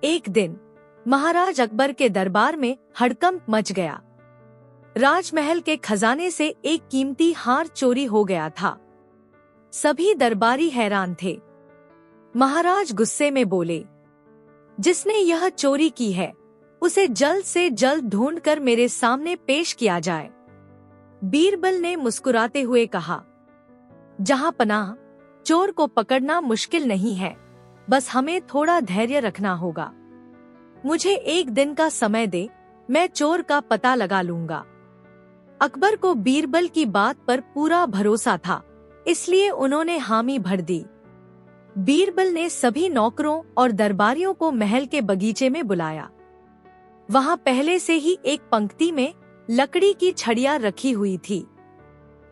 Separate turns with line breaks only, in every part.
एक दिन महाराज अकबर के दरबार में हड़कंप मच गया। राजमहल के खजाने से एक कीमती हार चोरी हो गया था। सभी दरबारी हैरान थे। महाराज गुस्से में बोले, जिसने यह चोरी की है उसे जल्द से जल्द ढूंढकर मेरे सामने पेश किया जाए। बीरबल ने मुस्कुराते हुए कहा, जहां पनाह, चोर को पकड़ना मुश्किल नहीं है, बस हमें थोड़ा धैर्य रखना होगा। मुझे एक दिन का समय दे, मैं चोर का पता लगा लूंगा। अकबर को बीरबल की बात पर पूरा भरोसा था, इसलिए उन्होंने हामी भर दी। बीरबल ने सभी नौकरों और दरबारियों को महल के बगीचे में बुलाया। वहां पहले से ही एक पंक्ति में लकड़ी की छड़ियां रखी हुई थी।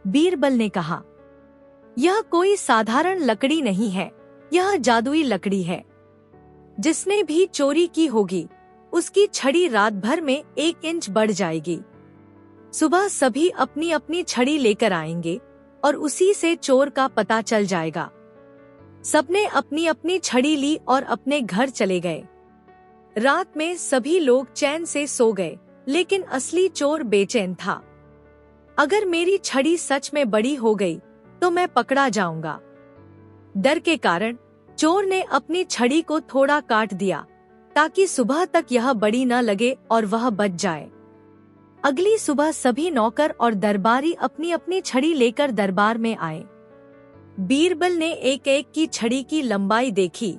बीरबल ने कहा, यह कोई साधारण लकड़ी नहीं है, यह जादुई लकड़ी है। जिसने भी चोरी की होगी उसकी छड़ी रात भर में 1 इंच बढ़ जाएगी। सुबह सभी अपनी अपनी छड़ी लेकर आएंगे और उसी से चोर का पता चल जाएगा। सबने अपनी अपनी छड़ी ली और अपने घर चले गए। रात में सभी लोग चैन से सो गए, लेकिन असली चोर बेचैन था। अगर मेरी छड़ी सच में बड़ी हो गई तो मैं पकड़ा जाऊंगा। डर के कारण चोर ने अपनी छड़ी को थोड़ा काट दिया ताकि सुबह तक यह बड़ी न लगे और वह बच जाए। अगली सुबह सभी नौकर और दरबारी अपनी अपनी छड़ी लेकर दरबार में आए। बीरबल ने एक एक की छड़ी की लंबाई देखी।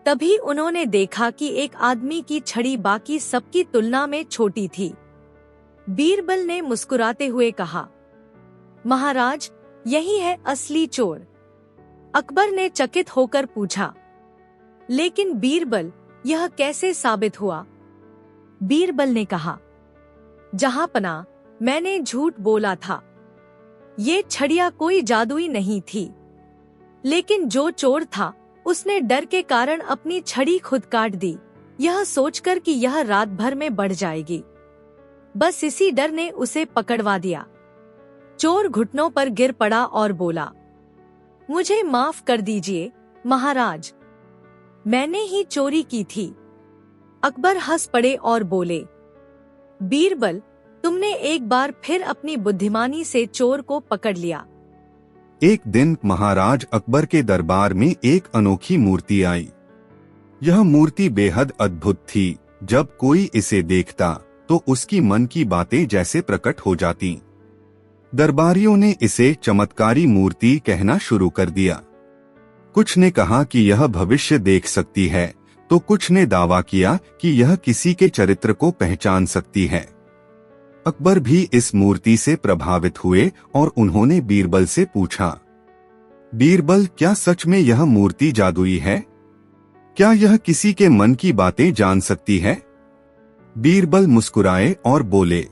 तभी उन्होंने देखा कि एक आदमी की छड़ी बाकी सबकी तुलना में छोटी थी। बीरबल ने मुस्कुराते हुए कहा, महाराज, यही है असली चोर। अकबर ने चकित होकर पूछा, लेकिन बीरबल, यह कैसे साबित हुआ? बीरबल ने कहा, जहां पनाह, मैंने झूठ बोला था। ये छड़ियां कोई जादुई नहीं थी, लेकिन जो चोर था उसने डर के कारण अपनी छड़ी खुद काट दी, यह सोचकर कि यह रात भर में बढ़ जाएगी। बस इसी डर ने उसे पकड़वा दिया। चोर घुटनों पर गिर पड़ा और बोला, मुझे माफ कर दीजिए महाराज, मैंने ही चोरी की थी। अकबर हंस पड़े और बोले, बीरबल, तुमने एक बार फिर अपनी बुद्धिमानी से चोर को पकड़ लिया।
एक दिन महाराज अकबर के दरबार में एक अनोखी मूर्ति आई। यह मूर्ति बेहद अद्भुत थी। जब कोई इसे देखता तो उसकी मन की बातें जैसे प्रकट हो जाती। दरबारियों ने इसे चमत्कारी मूर्ति कहना शुरू कर दिया। कुछ ने कहा कि यह भविष्य देख सकती है, तो कुछ ने दावा किया कि यह किसी के चरित्र को पहचान सकती है। अकबर भी इस मूर्ति से प्रभावित हुए और उन्होंने बीरबल से पूछा, बीरबल, क्या सच में यह मूर्ति जादुई है? क्या यह किसी के मन की बातें जान सकती है? बीरबल मुस्कुराए और बोले,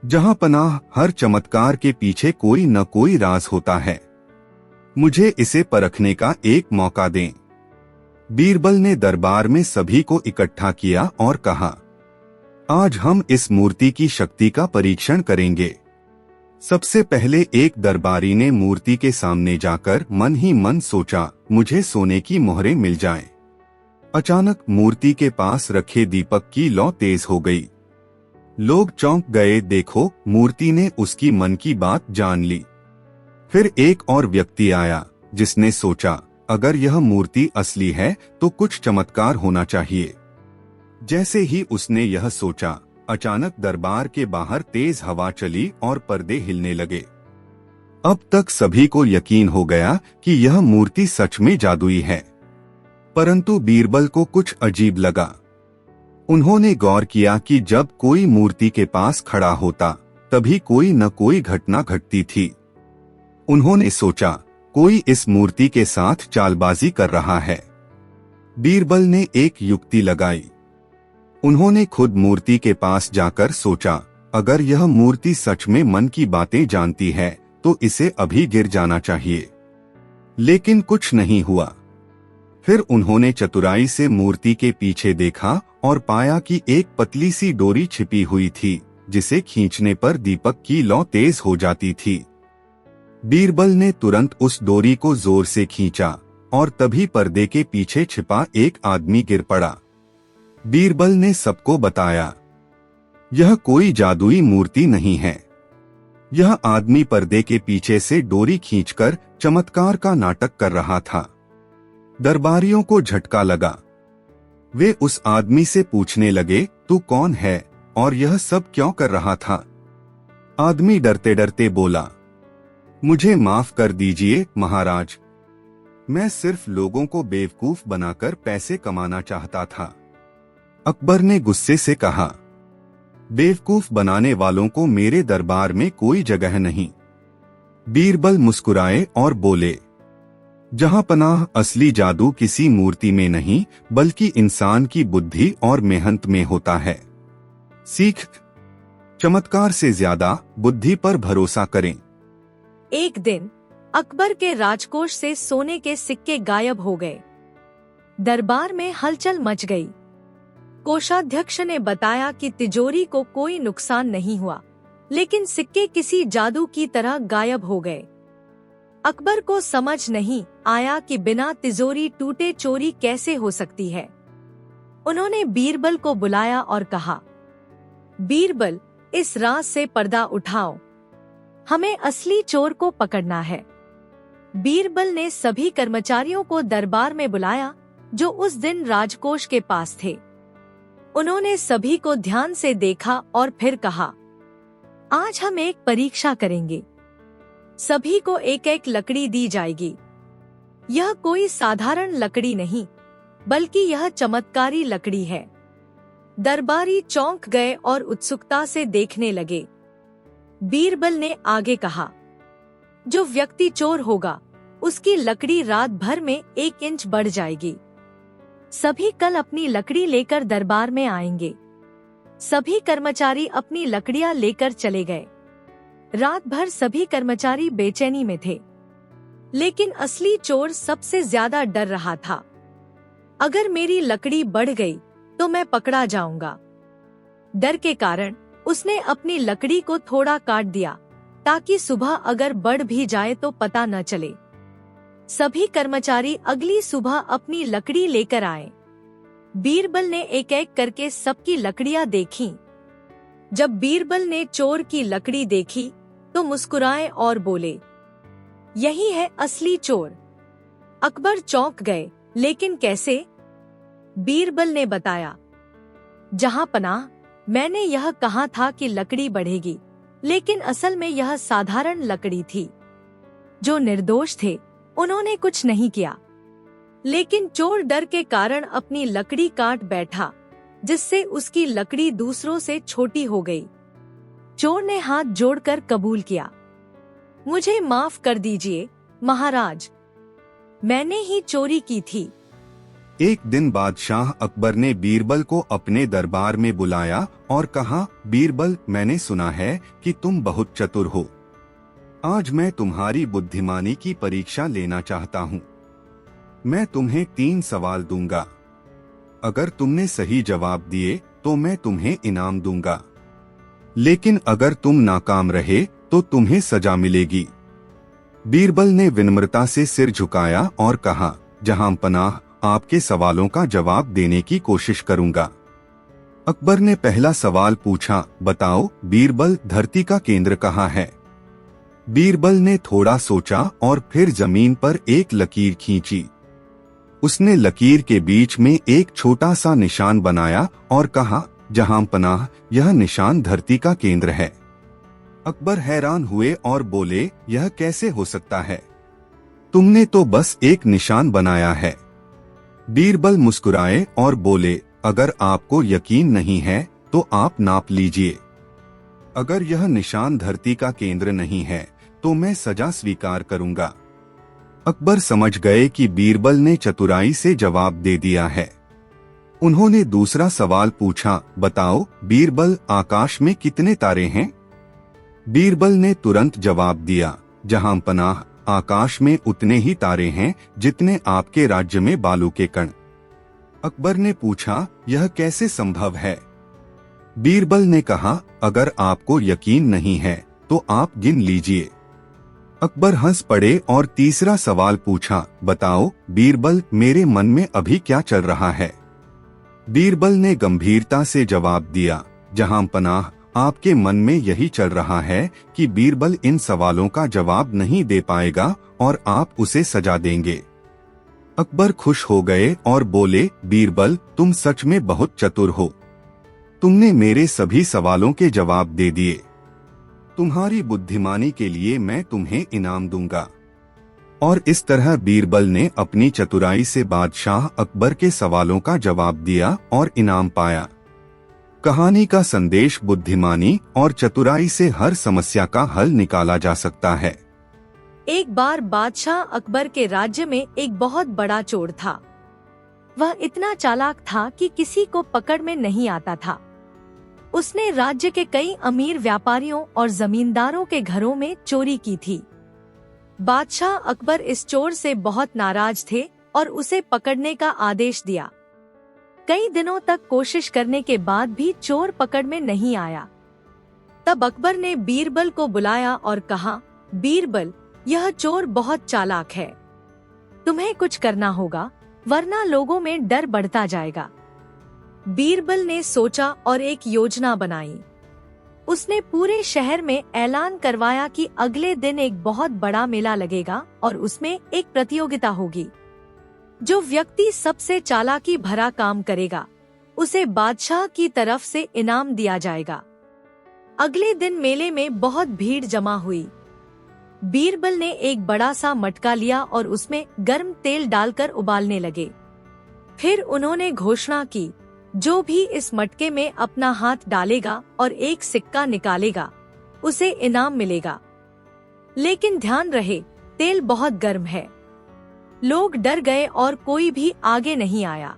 जहां पनाह, हर चमत्कार के पीछे कोई न कोई राज होता है। मुझे इसे परखने का एक मौका दें। बीरबल ने दरबार में सभी को इकट्ठा किया और कहा, आज हम इस मूर्ति की शक्ति का परीक्षण करेंगे। सबसे पहले एक दरबारी ने मूर्ति के सामने जाकर मन ही मन सोचा, मुझे सोने की मोहरें मिल जाएं। अचानक मूर्ति के पास रखे दीपक की लौ तेज हो गई। लोग चौंक गए। देखो, मूर्ति ने उसकी मन की बात जान ली। फिर एक और व्यक्ति आया जिसने सोचा, अगर यह मूर्ति असली है तो कुछ चमत्कार होना चाहिए। जैसे ही उसने यह सोचा, अचानक दरबार के बाहर तेज हवा चली और पर्दे हिलने लगे। अब तक सभी को यकीन हो गया कि यह मूर्ति सच में जादुई है। परंतु बीरबल को कुछ अजीब लगा। उन्होंने गौर किया कि जब कोई मूर्ति के पास खड़ा होता तभी कोई न कोई घटना घटती थी। उन्होंने सोचा, कोई इस मूर्ति के साथ चालबाजी कर रहा है। बीरबल ने एक युक्ति लगाई। उन्होंने खुद मूर्ति के पास जाकर सोचा, अगर यह मूर्ति सच में मन की बातें जानती है तो इसे अभी गिर जाना चाहिए। लेकिन कुछ नहीं हुआ। फिर उन्होंने चतुराई से मूर्ति के पीछे देखा और पाया कि एक पतली सी डोरी छिपी हुई थी, जिसे खींचने पर दीपक की लौ तेज हो जाती थी। बीरबल ने तुरंत उस डोरी को जोर से खींचा और तभी पर्दे के पीछे छिपा एक आदमी गिर पड़ा बीरबल ने सबको बताया, यह कोई जादुई मूर्ति नहीं है। यह आदमी पर्दे के पीछे से डोरी खींचकर चमत्कार का नाटक कर रहा था। दरबारियों को झटका लगा। वे उस आदमी से पूछने लगे, तू कौन है और यह सब क्यों कर रहा था? आदमी डरते डरते बोला, मुझे माफ कर दीजिए महाराज, मैं सिर्फ लोगों को बेवकूफ बनाकर पैसे कमाना चाहता था। अकबर ने गुस्से से कहा, बेवकूफ बनाने वालों को मेरे दरबार में कोई जगह नहीं। बीरबल मुस्कुराए और बोले, जहां पनाह, असली जादू किसी मूर्ति में नहीं बल्कि इंसान की बुद्धि और मेहनत में होता है। सीख, चमत्कार से ज्यादा बुद्धि पर भरोसा करें।
एक दिन अकबर के राजकोष से सोने के सिक्के गायब हो गए। दरबार में हलचल मच गई। कोषाध्यक्ष ने बताया कि तिजोरी को कोई नुकसान नहीं हुआ, लेकिन सिक्के किसी जादू की तरह गायब हो गए। अकबर को समझ नहीं आया कि बिना तिजोरी टूटे चोरी कैसे हो सकती है। उन्होंने बीरबल को बुलाया और कहा, बीरबल, इस राज से पर्दा उठाओ, हमें असली चोर को पकड़ना है। बीरबल ने सभी कर्मचारियों को दरबार में बुलाया जो उस दिन राजकोष के पास थे। उन्होंने सभी को ध्यान से देखा और फिर कहा, आज हम एक परीक्षा करेंगे। सभी को एक एक लकड़ी दी जाएगी। यह कोई साधारण लकड़ी नहीं, बल्कि यह चमत्कारी लकड़ी है। दरबारी चौंक गए और उत्सुकता से देखने लगे। बीरबल ने आगे कहा, जो व्यक्ति चोर होगा उसकी लकड़ी रात भर में 1 इंच बढ़ जाएगी। सभी कल अपनी लकड़ी लेकर दरबार में आएंगे। सभी कर्मचारी अपनी लकड़ियां लेकर चले गए। रात भर सभी कर्मचारी बेचैनी में थे, लेकिन असली चोर सबसे ज्यादा डर रहा था। अगर मेरी लकड़ी बढ़ गई तो मैं पकड़ा जाऊंगा। डर के कारण उसने अपनी लकड़ी को थोड़ा काट दिया ताकि सुबह अगर बढ़ भी जाए तो पता न चले। सभी कर्मचारी अगली सुबह अपनी लकड़ी लेकर आए। बीरबल ने एक एक करके सबकी लकड़ियां देखीं। जब बीरबल ने चोर की लकड़ी देखी तो मुस्कुराए और बोले, यही है असली चोर। अकबर चौंक गए, लेकिन कैसे? बीरबल ने बताया, जहां पनाह, मैंने यह कहा था कि लकड़ी बढ़ेगी, लेकिन असल में यह साधारण लकड़ी थी। जो निर्दोष थे उन्होंने कुछ नहीं किया, लेकिन चोर डर के कारण अपनी लकड़ी काट बैठा, जिससे उसकी लकड़ी दूसरों से छोटी हो गई। चोर ने हाथ जोड़कर कबूल किया, मुझे माफ कर दीजिए महाराज, मैंने ही चोरी की थी।
एक दिन बादशाह अकबर ने बीरबल को अपने दरबार में बुलाया और कहा, बीरबल, मैंने सुना है कि तुम बहुत चतुर हो। आज मैं तुम्हारी बुद्धिमानी की परीक्षा लेना चाहता हूँ। मैं तुम्हें 3 सवाल दूंगा। अगर तुमने सही जवाब दिए तो मैं तुम्हें इनाम दूंगा, लेकिन अगर तुम नाकाम रहे तो तुम्हें सजा मिलेगी। बीरबल ने विनम्रता से सिर झुकाया और कहा, जहां पनाह, आपके सवालों का जवाब देने की कोशिश करूंगा। अकबर ने पहला सवाल पूछा, बताओ बीरबल, धरती का केंद्र कहाँ है? बीरबल ने थोड़ा सोचा और फिर जमीन पर एक लकीर खींची। उसने लकीर के बीच में एक छोटा सा निशान बनाया और कहा, जहां पनाह, यह निशान धरती का केंद्र है। अकबर हैरान हुए और बोले, यह कैसे हो सकता है? तुमने तो बस एक निशान बनाया है। बीरबल मुस्कुराए और बोले, अगर आपको यकीन नहीं है तो आप नाप लीजिए। अगर यह निशान धरती का केंद्र नहीं है तो मैं सजा स्वीकार करूंगा। अकबर समझ गए कि बीरबल ने चतुराई से जवाब दे दिया है। उन्होंने दूसरा सवाल पूछा, बताओ बीरबल, आकाश में कितने तारे हैं? बीरबल ने तुरंत जवाब दिया, जहां पनाह, आकाश में उतने ही तारे हैं जितने आपके राज्य में बालू के कण। अकबर ने पूछा, यह कैसे संभव है? बीरबल ने कहा, अगर आपको यकीन नहीं है तो आप गिन लीजिए। अकबर हंस पड़े और तीसरा सवाल पूछा, बताओ बीरबल, मेरे मन में अभी क्या चल रहा है? बीरबल ने गंभीरता से जवाब दिया, जहां पनाह, आपके मन में यही चल रहा है कि बीरबल इन सवालों का जवाब नहीं दे पाएगा और आप उसे सजा देंगे। अकबर खुश हो गए और बोले, बीरबल, तुम सच में बहुत चतुर हो। तुमने मेरे सभी सवालों के जवाब दे दिए। तुम्हारी बुद्धिमानी के लिए मैं तुम्हें इनाम दूंगा। और इस तरह बीरबल ने अपनी चतुराई से बादशाह अकबर के सवालों का जवाब दिया और इनाम पाया। कहानी का संदेश: बुद्धिमानी और चतुराई से हर समस्या का हल निकाला जा सकता है।
एक बार बादशाह अकबर के राज्य में एक बहुत बड़ा चोर था। वह इतना चालाक था कि किसी को पकड़ में नहीं आता था। उसने राज्य के कई अमीर व्यापारियों और जमींदारों के घरों में चोरी की थी। बादशाह अकबर इस चोर से बहुत नाराज थे और उसे पकड़ने का आदेश दिया। कई दिनों तक कोशिश करने के बाद भी चोर पकड़ में नहीं आया। तब अकबर ने बीरबल को बुलाया और कहा, बीरबल, यह चोर बहुत चालाक है। तुम्हें कुछ करना होगा, वरना लोगों में डर बढ़ता जाएगा। बीरबल ने सोचा और एक योजना बनाई। उसने पूरे शहर में ऐलान करवाया कि अगले दिन एक बहुत बड़ा मेला लगेगा और उसमें एक प्रतियोगिता होगी। जो व्यक्ति सबसे चालाकी भरा काम करेगा, उसे बादशाह की तरफ से इनाम दिया जाएगा। अगले दिन मेले में बहुत भीड़ जमा हुई। बीरबल ने एक बड़ा सा मटका लिया और उसमें गर्म तेल डालकर उबालने लगे। फिर उन्होंने घोषणा की, जो भी इस मटके में अपना हाथ डालेगा और एक सिक्का निकालेगा, उसे इनाम मिलेगा। लेकिन ध्यान रहे, तेल बहुत गर्म है। लोग डर गए और कोई भी आगे नहीं आया।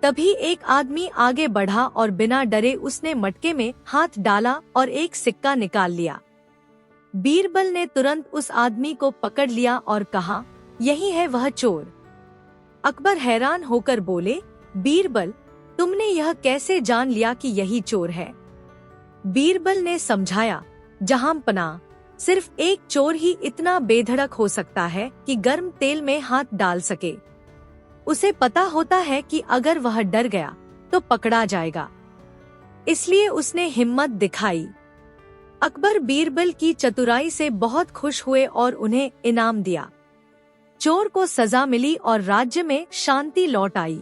तभी एक आदमी आगे बढ़ा और बिना डरे उसने मटके में हाथ डाला और एक सिक्का निकाल लिया। बीरबल ने तुरंत उस आदमी को पकड़ लिया और कहा, यही है वह चोर। अकबर हैरान होकर बोले, बीरबल, तुमने यह कैसे जान लिया कि यही चोर है? बीरबल ने समझाया, जहां पनाह, सिर्फ एक चोर ही इतना बेधड़क हो सकता है कि गर्म तेल में हाथ डाल सके। उसे पता होता है कि अगर वह डर गया तो पकड़ा जाएगा, इसलिए उसने हिम्मत दिखाई। अकबर बीरबल की चतुराई से बहुत खुश हुए और उन्हें इनाम दिया। चोर को सजा मिली और राज्य में शांति लौट आई।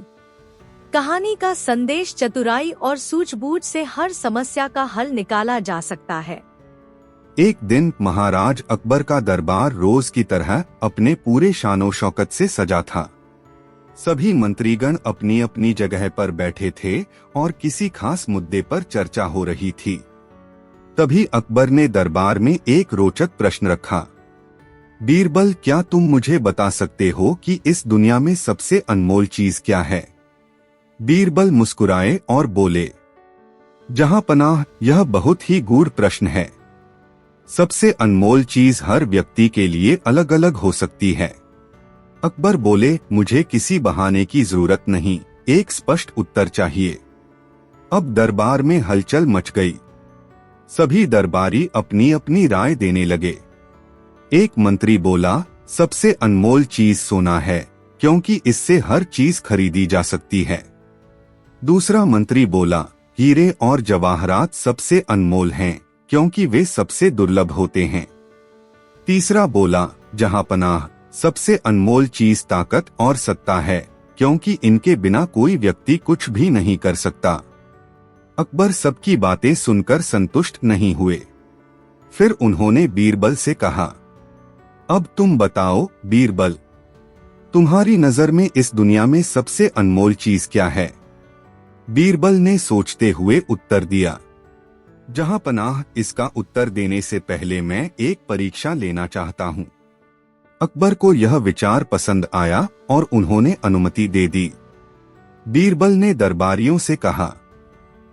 कहानी का संदेश: चतुराई और सूझबूझ से हर समस्या का हल निकाला जा सकता है।
एक दिन महाराज अकबर का दरबार रोज की तरह अपने पूरे शानो शौकत से सजा था। सभी मंत्रीगण अपनी अपनी जगह पर बैठे थे और किसी खास मुद्दे पर चर्चा हो रही थी। तभी अकबर ने दरबार में एक रोचक प्रश्न रखा, बीरबल, क्या तुम मुझे बता सकते हो कि इस दुनिया में सबसे अनमोल चीज क्या है? बीरबल मुस्कुराए और बोले, जहां पनाह, यह बहुत ही गूढ़ प्रश्न है। सबसे अनमोल चीज हर व्यक्ति के लिए अलग अलग हो सकती है। अकबर बोले, मुझे किसी बहाने की जरूरत नहीं, एक स्पष्ट उत्तर चाहिए। अब दरबार में हलचल मच गई। सभी दरबारी अपनी अपनी राय देने लगे। एक मंत्री बोला, सबसे अनमोल चीज सोना है, क्योंकि इससे हर चीज खरीदी जा सकती है। दूसरा मंत्री बोला, हीरे और जवाहरात सबसे अनमोल हैं, क्योंकि वे सबसे दुर्लभ होते हैं। तीसरा बोला, जहां पनाह, सबसे अनमोल चीज ताकत और सत्ता है, क्योंकि इनके बिना कोई व्यक्ति कुछ भी नहीं कर सकता। अकबर सबकी बातें सुनकर संतुष्ट नहीं हुए। फिर उन्होंने बीरबल से कहा, अब तुम बताओ बीरबल, तुम्हारी नजर में इस दुनिया में सबसे अनमोल चीज क्या है? बीरबल ने सोचते हुए उत्तर दिया, जहां पनाह, इसका उत्तर देने से पहले मैं एक परीक्षा लेना चाहता हूं। अकबर को यह विचार पसंद आया और उन्होंने अनुमति दे दी। बीरबल ने दरबारियों से कहा,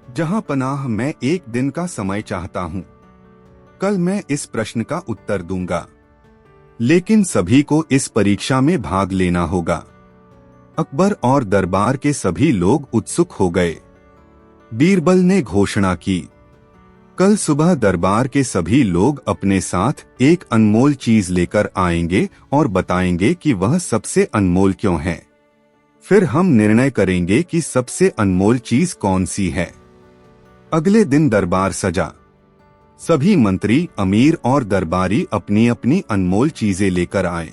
जहां पनाह, मैं एक दिन का समय चाहता हूं। कल मैं इस प्रश्न का उत्तर दूंगा, लेकिन सभी को इस परीक्षा में भाग लेना होगा। अकबर और दरबार के सभी लोग उत्सुक हो गए। बीरबल ने घोषणा की, कल सुबह दरबार के सभी लोग अपने साथ एक अनमोल चीज लेकर आएंगे और बताएंगे कि वह सबसे अनमोल क्यों है। फिर हम निर्णय करेंगे कि सबसे अनमोल चीज कौन सी है। अगले दिन दरबार सजा। सभी मंत्री, अमीर और दरबारी अपनी अपनी अनमोल चीजें लेकर आए।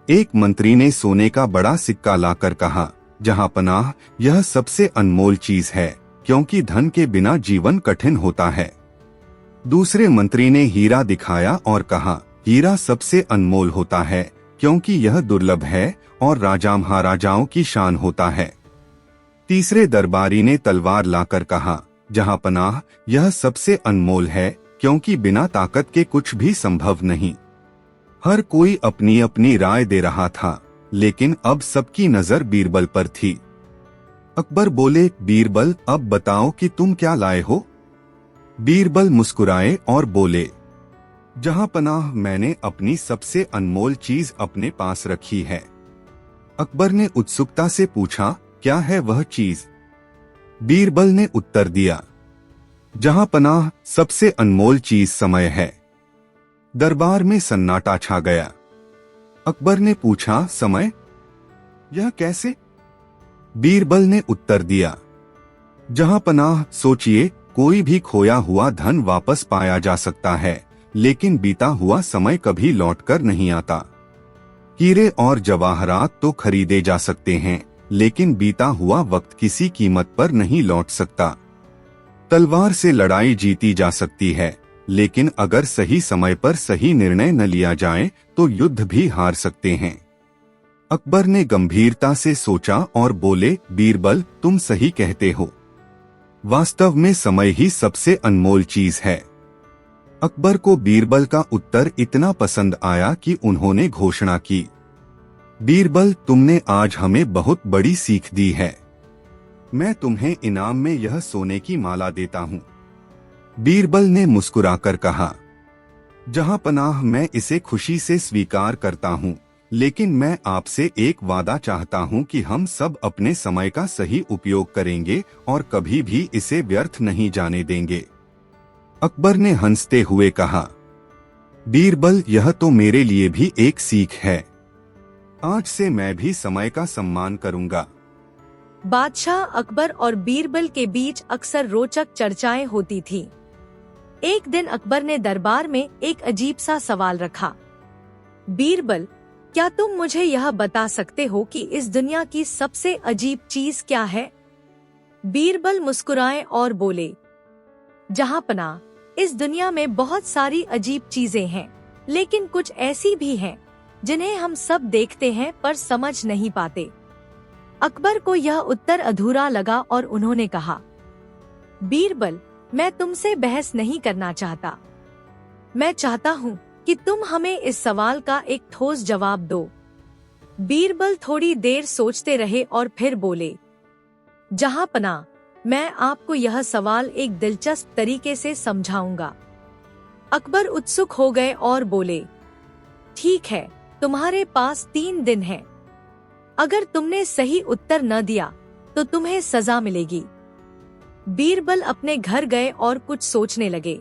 एक मंत्री ने सोने का बड़ा सिक्का लाकर कहा, जहां पनाह, यह सबसे अनमोल चीज है, क्योंकि धन के बिना जीवन कठिन होता है। दूसरे मंत्री ने हीरा दिखाया और कहा, हीरा सबसे अनमोल होता है, क्योंकि यह दुर्लभ है और राजा महाराजाओं की शान होता है। तीसरे दरबारी ने तलवार लाकर कहा, जहां पनाह, यह सबसे अनमोल है, क्योंकि बिना ताकत के कुछ भी संभव नहीं। हर कोई अपनी अपनी राय दे रहा था, लेकिन अब सबकी नजर बीरबल पर थी। अकबर बोले, बीरबल, अब बताओ कि तुम क्या लाए हो। बीरबल मुस्कुराए और बोले, जहां पनाह, मैंने अपनी सबसे अनमोल चीज अपने पास रखी है। अकबर ने उत्सुकता से पूछा, क्या है वह चीज। बीरबल ने उत्तर दिया, जहां पनाह, सबसे अनमोल चीज समय है। दरबार में सन्नाटा छा गया। अकबर ने पूछा, समय? यह कैसे? बीरबल ने उत्तर दिया, जहां पनाह, सोचिए, कोई भी खोया हुआ धन वापस पाया जा सकता है, लेकिन बीता हुआ समय कभी लौटकर नहीं आता। हीरे और जवाहरात तो खरीदे जा सकते हैं, लेकिन बीता हुआ वक्त किसी कीमत पर नहीं लौट सकता। तलवार से लड़ाई जीती जा सकती है, लेकिन अगर सही समय पर सही निर्णय न लिया जाए तो युद्ध भी हार सकते हैं। अकबर ने गंभीरता से सोचा और बोले, बीरबल, तुम सही कहते हो। वास्तव में समय ही सबसे अनमोल चीज है। अकबर को बीरबल का उत्तर इतना पसंद आया कि उन्होंने घोषणा की, बीरबल, तुमने आज हमें बहुत बड़ी सीख दी है। मैं तुम्हें इनाम में यह सोने की माला देता हूँ। बीरबल ने मुस्कुराकर कहा, जहां पनाह, मैं इसे खुशी से स्वीकार करता हूँ, लेकिन मैं आपसे एक वादा चाहता हूँ कि हम सब अपने समय का सही उपयोग करेंगे और कभी भी इसे व्यर्थ नहीं जाने देंगे। अकबर ने हंसते हुए कहा, बीरबल, यह तो मेरे लिए भी एक सीख है। आज से मैं भी समय का सम्मान करूंगा।
बादशाह अकबर और बीरबल के बीच अक्सर रोचक चर्चाएं होती थीं। एक दिन अकबर ने दरबार में एक अजीब सा सवाल रखा, बीरबल, क्या तुम मुझे यह बता सकते हो कि इस दुनिया की सबसे अजीब चीज क्या है। बीरबल मुस्कुराए और बोले, जहां पनाह, इस दुनिया में बहुत सारी अजीब चीजें हैं, लेकिन कुछ ऐसी भी हैं जिन्हें हम सब देखते हैं पर समझ नहीं पाते। अकबर को यह उत्तर अधूरा लगा और उन्होंने कहा, बीरबल, मैं तुमसे बहस नहीं करना चाहता। मैं चाहता हूँ कि तुम हमें इस सवाल का एक ठोस जवाब दो। बीरबल थोड़ी देर सोचते रहे और फिर बोले, जहां पनाह, मैं आपको यह सवाल एक दिलचस्प तरीके से समझाऊंगा। अकबर उत्सुक हो गए और बोले, ठीक है, तुम्हारे पास 3 दिन हैं। अगर तुमने सही उत्तर न दिया तो तुम्हें सजा मिलेगी। बीरबल अपने घर गए और कुछ सोचने लगे।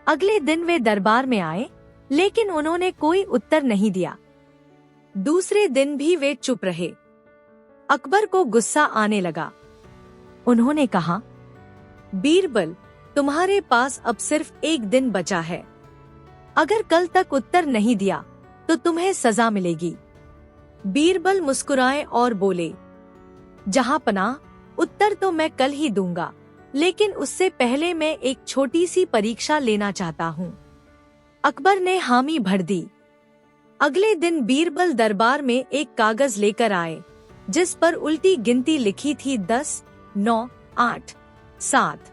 अगले दिन वे दरबार में आए, लेकिन उन्होंने कोई उत्तर नहीं दिया। दूसरे दिन भी वे चुप रहे। अकबर को गुस्सा आने लगा। उन्होंने कहा, बीरबल, तुम्हारे पास अब सिर्फ 1 दिन बचा है। अगर कल तक उत्तर नहीं दिया तो तुम्हें सजा मिलेगी। बीरबल मुस्कुराए और बोले, जहां पनाह, उत्तर तो मैं कल ही दूंगा, लेकिन उससे पहले मैं एक छोटी सी परीक्षा लेना चाहता हूँ। अकबर ने हामी भर दी। अगले दिन बीरबल दरबार में एक कागज लेकर आए, जिस पर उल्टी गिनती लिखी थी 10, 9, 8, 7।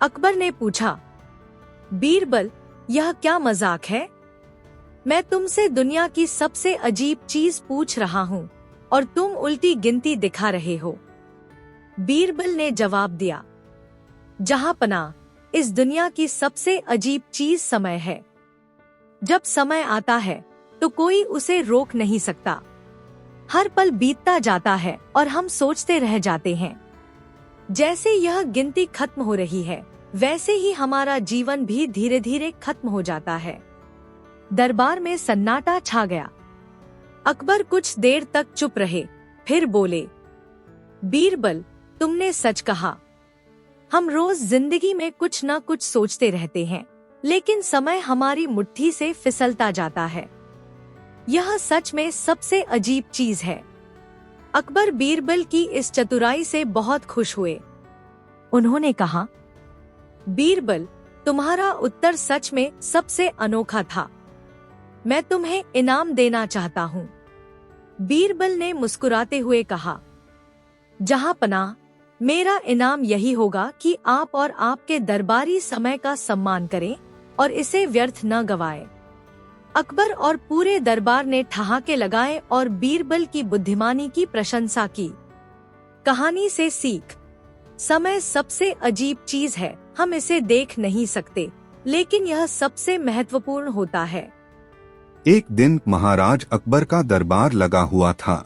अकबर ने पूछा, बीरबल, यह क्या मजाक है? मैं तुमसे दुनिया की सबसे अजीब चीज पूछ रहा हूँ और तुम उल्टी गिनती दिखा रहे हो। बीरबल ने जवाब दिया, जहां पनाह, इस दुनिया की सबसे अजीब चीज समय है। जब समय आता है तो कोई उसे रोक नहीं सकता। हर पल बीतता जाता है और हम सोचते रह जाते हैं। जैसे यह गिनती खत्म हो रही है, वैसे ही हमारा जीवन भी धीरे धीरे खत्म हो जाता है। दरबार में सन्नाटा छा गया। अकबर कुछ देर तक चुप रहे, फिर बोले, बीरबल, तुमने सच कहा। हम रोज जिंदगी में कुछ न कुछ सोचते रहते हैं, लेकिन समय हमारी मुट्ठी से फिसलता जाता है। यह सच में सबसे अजीब चीज है। अकबर बीरबल की इस चतुराई से बहुत खुश हुए। उन्होंने कहा, बीरबल, तुम्हारा उत्तर सच में सबसे अनोखा था। मैं तुम्हें इनाम देना चाहता हूँ। बीरबल ने मुस्कुराते हुए कहा, जहांपनाह, मेरा इनाम यही होगा कि आप और आपके दरबारी समय का सम्मान करें और इसे व्यर्थ न गवाएं। अकबर और पूरे दरबार ने ठहाके लगाए और बीरबल की बुद्धिमानी की प्रशंसा की। कहानी से सीख। समय सबसे अजीब चीज है। हम इसे देख नहीं सकते, लेकिन यह सबसे महत्वपूर्ण होता है।
एक दिन महाराज अकबर का दरबार लगा हुआ था।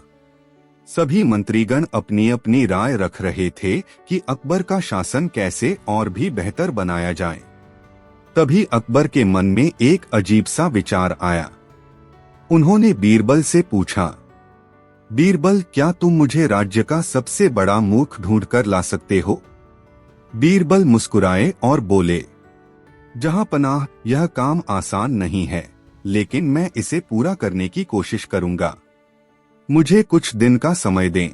सभी मंत्रीगण अपनी अपनी राय रख रहे थे कि अकबर का शासन कैसे और भी बेहतर बनाया जाए। तभी अकबर के मन में एक अजीब सा विचार आया। उन्होंने बीरबल से पूछा, बीरबल, क्या तुम मुझे राज्य का सबसे बड़ा मूर्ख ढूंढ कर ला सकते हो? बीरबल मुस्कुराए और बोले, जहांपनाह, यह काम आसान नहीं है, लेकिन मैं इसे पूरा करने की कोशिश करूंगा। मुझे कुछ दिन का समय दें।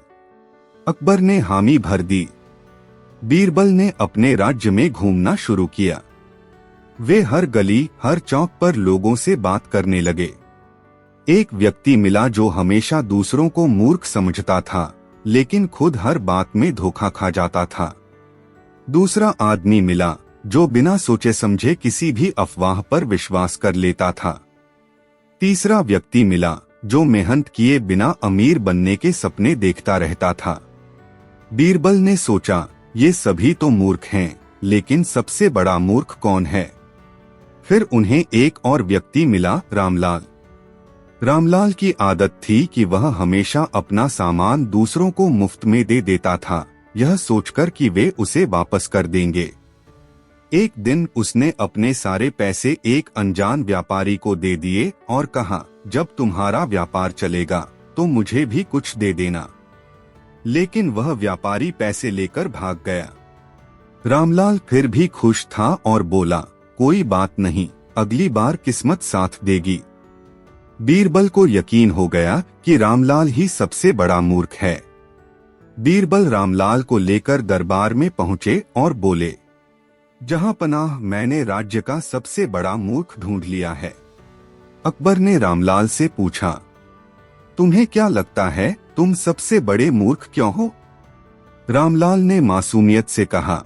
अकबर ने हामी भर दी। बीरबल ने अपने राज्य में घूमना शुरू किया। वे हर गली, हर चौक पर लोगों से बात करने लगे। एक व्यक्ति मिला जो हमेशा दूसरों को मूर्ख समझता था, लेकिन खुद हर बात में धोखा खा जाता था। दूसरा आदमी मिला जो बिना सोचे समझे किसी भी अफवाह पर विश्वास कर लेता था। तीसरा व्यक्ति मिला जो मेहनत किए बिना अमीर बनने के सपने देखता रहता था। बीरबल ने सोचा, ये सभी तो मूर्ख हैं, लेकिन सबसे बड़ा मूर्ख कौन है? फिर उन्हें एक और व्यक्ति मिला, रामलाल। रामलाल की आदत थी कि वह हमेशा अपना सामान दूसरों को मुफ्त में दे देता था, यह सोचकर कि वे उसे वापस कर देंगे। एक दिन उसने अपने सारे पैसे एक अनजान व्यापारी को दे दिए और कहा, जब तुम्हारा व्यापार चलेगा तो मुझे भी कुछ दे देना। लेकिन वह व्यापारी पैसे लेकर भाग गया। रामलाल फिर भी खुश था और बोला, कोई बात नहीं, अगली बार किस्मत साथ देगी। बीरबल को यकीन हो गया कि रामलाल ही सबसे बड़ा मूर्ख है। बीरबल रामलाल को लेकर दरबार में पहुंचे और बोले, जहांपनाह, मैंने राज्य का सबसे बड़ा मूर्ख ढूंढ लिया है। अकबर ने रामलाल से पूछा, तुम्हें क्या लगता है, तुम सबसे बड़े मूर्ख क्यों हो? रामलाल ने मासूमियत से कहा,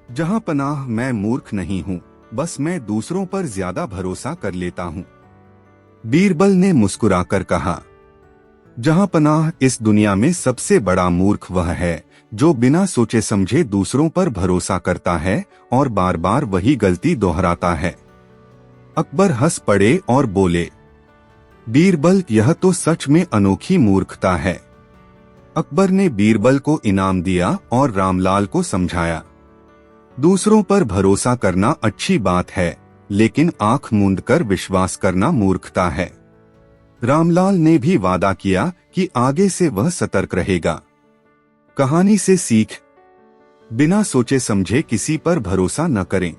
जहांपनाह, मैं मूर्ख नहीं हूँ, बस मैं दूसरों पर ज्यादा भरोसा कर लेता हूँ। बीरबल ने मुस्कुराकर कहा, जहांपनाह, इस दुनिया में सबसे बड़ा मूर्ख वह है जो बिना सोचे समझे दूसरों पर भरोसा करता है और बार बार वही गलती दोहराता है। अकबर हंस पड़े और बोले, बीरबल, यह तो सच में अनोखी मूर्खता है। अकबर ने बीरबल को इनाम दिया और रामलाल को समझाया, दूसरों पर भरोसा करना अच्छी बात है, लेकिन आंख मूंदकर विश्वास करना मूर्खता है। रामलाल ने भी वादा किया कि आगे से वह सतर्क रहेगा। कहानी से सीख। बिना सोचे समझे किसी पर भरोसा न करें।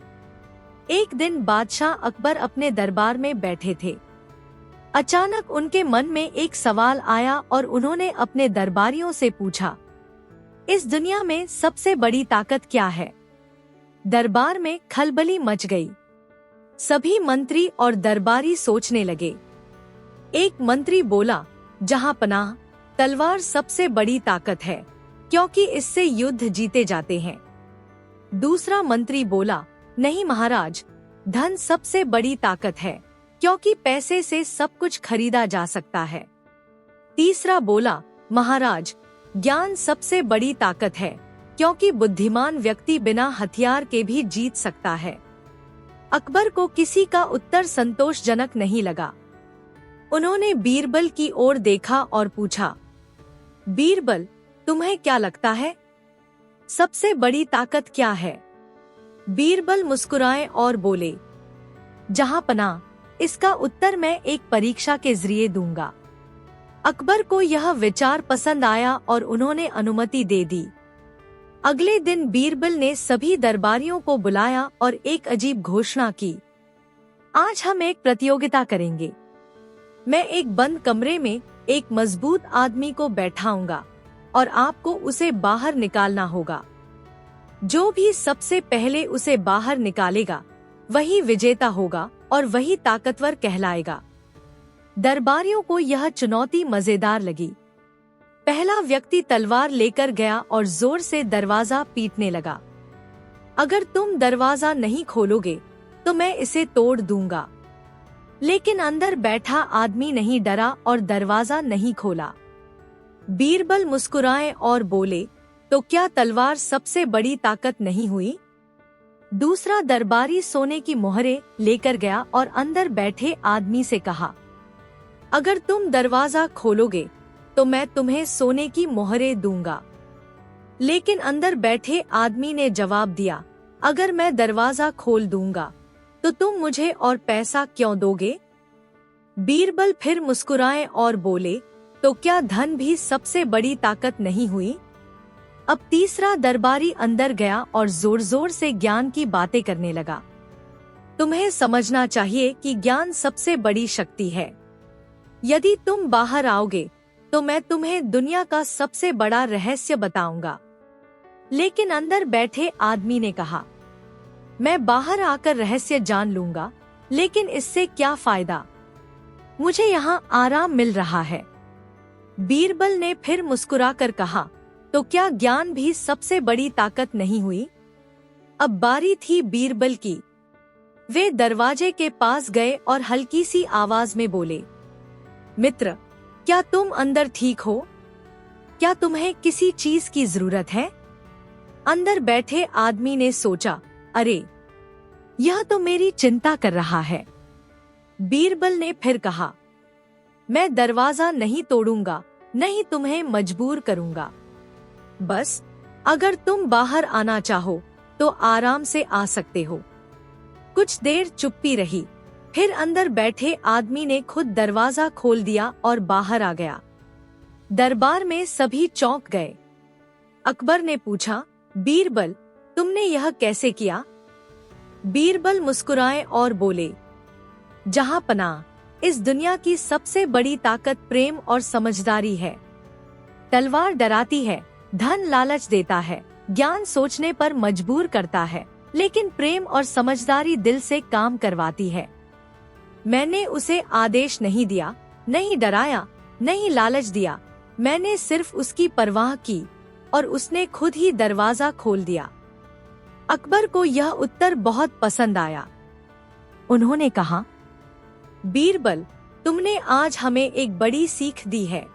एक दिन बादशाह अकबर अपने दरबार में बैठे थे। अचानक उनके मन में एक सवाल आया और उन्होंने अपने दरबारियों से पूछा, इस दुनिया में सबसे बड़ी ताकत क्या है? दरबार में खलबली मच गई। सभी मंत्री और दरबारी सोचने लगे। एक मंत्री बोला, जहांपनाह, तलवार सबसे बड़ी ताकत है, क्योंकि इससे युद्ध जीते जाते हैं। दूसरा मंत्री बोला, नहीं महाराज, धन सबसे बड़ी ताकत है, क्योंकि पैसे से सब कुछ खरीदा जा सकता है। तीसरा बोला, महाराज, ज्ञान सबसे बड़ी ताकत है, क्योंकि बुद्धिमान व्यक्ति बिना हथियार के भी जीत सकता है। अकबर को किसी का उत्तर संतोषजनक नहीं लगा। उन्होंने बीरबल की ओर देखा और पूछा, बीरबल, तुम्हें क्या लगता है, सबसे बड़ी ताकत क्या है? बीरबल मुस्कुराए और बोले, जहांपनाह, इसका उत्तर मैं एक परीक्षा के जरिए दूंगा। अकबर को यह विचार पसंद आया और उन्होंने अनुमति दे दी। अगले दिन बीरबल ने सभी दरबारियों को बुलाया और एक अजीब घोषणा की। आज हम एक प्रतियोगिता करेंगे। मैं एक बंद कमरे में एक मजबूत आदमी को बैठाऊंगा और आपको उसे बाहर निकालना होगा। जो भी सबसे पहले उसे बाहर निकालेगा वही विजेता होगा और वही ताकतवर कहलाएगा। दरबारियों को यह चुनौती मजेदार लगी। पहला व्यक्ति तलवार लेकर गया और जोर से दरवाजा पीटने लगा। अगर तुम दरवाजा नहीं खोलोगे तो मैं इसे तोड़ दूंगा। लेकिन अंदर बैठा आदमी नहीं डरा और दरवाजा नहीं खोला। बीरबल मुस्कुराए और बोले, तो क्या तलवार सबसे बड़ी ताकत नहीं हुई? दूसरा दरबारी सोने की मोहरें लेकर गया और अंदर बैठे आदमी से कहा, अगर तुम दरवाजा खोलोगे तो मैं तुम्हें सोने की मोहरें दूंगा। लेकिन अंदर बैठे आदमी ने जवाब दिया, अगर मैं दरवाजा खोल दूंगा तो तुम मुझे और पैसा क्यों दोगे? बीरबल फिर मुस्कुराए और बोले, तो क्या धन भी सबसे बड़ी ताकत नहीं हुई? अब तीसरा दरबारी अंदर गया और जोर जोर से ज्ञान की बातें करने लगा। तुम्हें समझना चाहिए कि ज्ञान सबसे बड़ी शक्ति है। यदि तुम बाहर आओगे तो मैं तुम्हें दुनिया का सबसे बड़ा रहस्य बताऊंगा। लेकिन अंदर बैठे आदमी ने कहा, मैं बाहर आकर रहस्य जान लूंगा, लेकिन इससे क्या फायदा? मुझे यहाँ आराम मिल रहा है। बीरबल ने फिर मुस्कुराकर कहा, तो क्या ज्ञान भी सबसे बड़ी ताकत नहीं हुई? अब बारी थी बीरबल की। वे दरवाजे के पास गए और हल्की सी आवाज में बोले, मित्र, क्या तुम अंदर ठीक हो? क्या तुम्हें किसी चीज की जरूरत है? अंदर बैठे आदमी ने सोचा, अरे यह तो मेरी चिंता कर रहा है। बीरबल ने फिर कहा, मैं दरवाजा नहीं तोड़ूंगा, नहीं तुम्हें मजबूर करूंगा। बस अगर तुम बाहर आना चाहो तो आराम से आ सकते हो। कुछ देर चुप्पी रही। फिर अंदर बैठे आदमी ने खुद दरवाजा खोल दिया और बाहर आ गया। दरबार में सभी चौंक गए। अकबर ने पूछा, बीरबल, तुमने यह कैसे किया? बीरबल मुस्कुराए और बोले, जहां पनाह, इस दुनिया की सबसे बड़ी ताकत प्रेम और समझदारी है। तलवार डराती है, धन लालच देता है, ज्ञान सोचने पर मजबूर करता है, लेकिन प्रेम और समझदारी दिल से काम करवाती है। मैंने उसे आदेश नहीं दिया, नहीं डराया, नहीं लालच दिया। मैंने सिर्फ उसकी परवाह की और उसने खुद ही दरवाजा खोल दिया। अकबर को यह उत्तर बहुत पसंद आया। उन्होंने कहा, बीरबल, तुमने आज हमें एक बड़ी सीख दी है।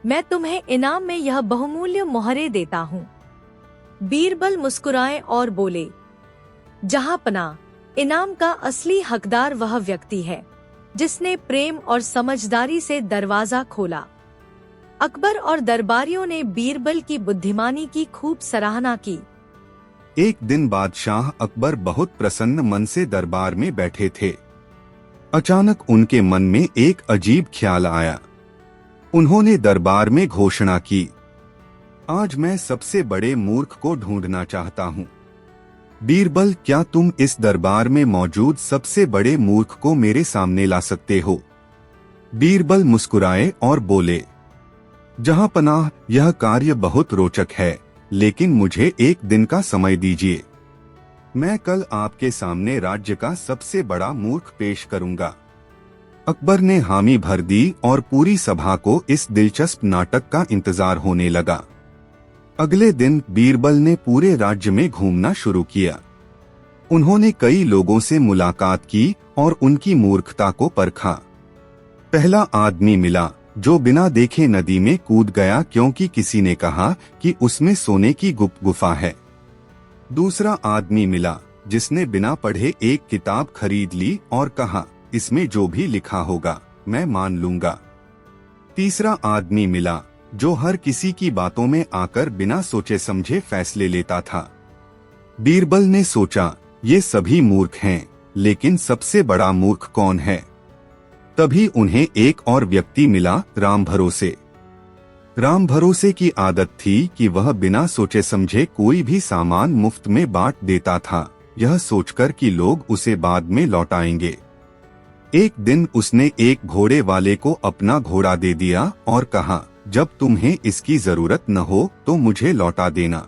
मैं तुम्हें इनाम में यह बहुमूल्य मोहरें देता हूँ। बीरबल मुस्कुराए और बोले, जहां पनाह, इनाम का असली हकदार वह व्यक्ति है जिसने प्रेम और समझदारी से दरवाजा खोला। अकबर और दरबारियों ने बीरबल की बुद्धिमानी की खूब सराहना की।
एक दिन बादशाह अकबर बहुत प्रसन्न मन से दरबार में बैठे थे। अचानक उनके मन में एक अजीब ख्याल आया। उन्होंने दरबार में घोषणा की, आज मैं सबसे बड़े मूर्ख को ढूंढना चाहता हूँ। बीरबल, क्या तुम इस दरबार में मौजूद सबसे बड़े मूर्ख को मेरे सामने ला सकते हो? बीरबल मुस्कुराए और बोले, जहां पनाह, यह कार्य बहुत रोचक है, लेकिन मुझे एक दिन का समय दीजिए। मैं कल आपके सामने राज्य का सबसे बड़ा मूर्ख पेश करूंगा। अकबर ने हामी भर दी और पूरी सभा को इस दिलचस्प नाटक का इंतजार होने लगा। अगले दिन बीरबल ने पूरे राज्य में घूमना शुरू किया। उन्होंने कई लोगों से मुलाकात की और उनकी मूर्खता को परखा। पहला आदमी मिला जो बिना देखे नदी में कूद गया क्योंकि किसी ने कहा कि उसमें सोने की गुप्त गुफा है। दूसरा आदमी मिला जिसने बिना पढ़े एक किताब खरीद ली और कहा, इसमें जो भी लिखा होगा मैं मान लूंगा। तीसरा आदमी मिला जो हर किसी की बातों में आकर बिना सोचे समझे फैसले लेता था। बीरबल ने सोचा, ये सभी मूर्ख हैं, लेकिन सबसे बड़ा मूर्ख कौन है? तभी उन्हें एक और व्यक्ति मिला, राम भरोसे। राम भरोसे की आदत थी कि वह बिना सोचे समझे कोई भी सामान मुफ्त में बांट देता था, यह सोचकर कि लोग उसे बाद में लौटाएंगे। एक दिन उसने एक घोड़े वाले को अपना घोड़ा दे दिया और कहा, जब तुम्हें इसकी जरूरत न हो तो मुझे लौटा देना।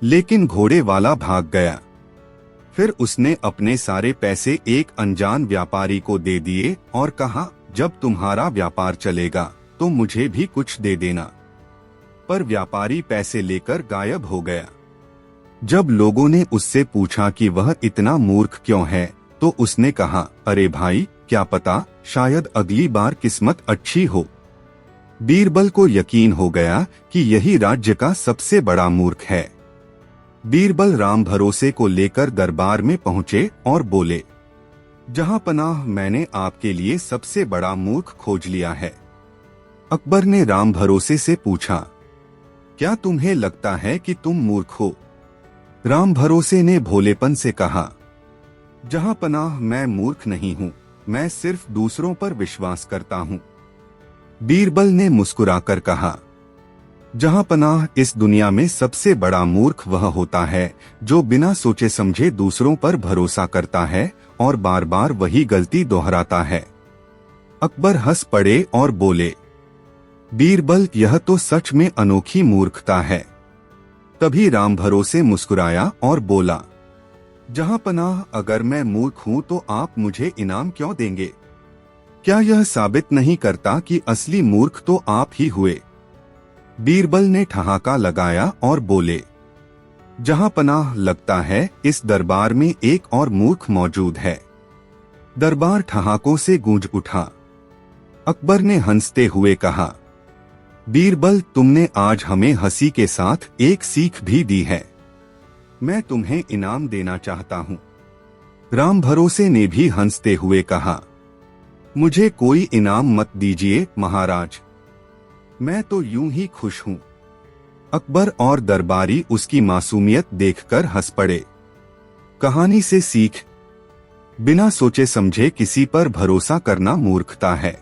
लेकिन घोड़े वाला भाग गया। फिर उसने अपने सारे पैसे एक अनजान व्यापारी को दे दिए और कहा, जब तुम्हारा व्यापार चलेगा तो मुझे भी कुछ दे देना। पर व्यापारी पैसे लेकर गायब हो गया। जब लोगों ने उससे पूछा कि वह इतना मूर्ख क्यों है, तो उसने कहा, अरे भाई, क्या पता, शायद अगली बार किस्मत अच्छी हो। बीरबल को यकीन हो गया कि यही राज्य का सबसे बड़ा मूर्ख है। बीरबल राम भरोसे को लेकर दरबार में पहुंचे और बोले, जहां पनाह, मैंने आपके लिए सबसे बड़ा मूर्ख खोज लिया है। अकबर ने राम भरोसे से पूछा, क्या तुम्हें लगता है कि तुम मूर्ख हो? राम भरोसे ने भोलेपन से कहा, जहां पनाह, मैं मूर्ख नहीं हूं, मैं सिर्फ दूसरों पर विश्वास करता हूं। बीरबल ने मुस्कुराकर कहा, जहां पनाह, इस दुनिया में सबसे बड़ा मूर्ख वह होता है जो बिना सोचे समझे दूसरों पर भरोसा करता है और बार बार वही गलती दोहराता है। अकबर हंस पड़े और बोले, बीरबल, यह तो सच में अनोखी मूर्खता है। तभी राम भरोसे मुस्कुराया और बोला, जहां पनाह, अगर मैं मूर्ख हूं तो आप मुझे इनाम क्यों देंगे? क्या यह साबित नहीं करता कि असली मूर्ख तो आप ही हुए? बीरबल ने ठहाका लगाया और बोले, जहां पनाह, लगता है इस दरबार में एक और मूर्ख मौजूद है। दरबार ठहाकों से गूंज उठा। अकबर ने हंसते हुए कहा, बीरबल, तुमने आज हमें हंसी के साथ एक सीख भी दी है। मैं तुम्हें इनाम देना चाहता हूं। राम भरोसे ने भी हंसते हुए कहा, मुझे कोई इनाम मत दीजिए महाराज, मैं तो यूं ही खुश हूं। अकबर और दरबारी उसकी मासूमियत देखकर हंस पड़े। कहानी से सीख, बिना सोचे समझे किसी पर भरोसा करना मूर्खता है।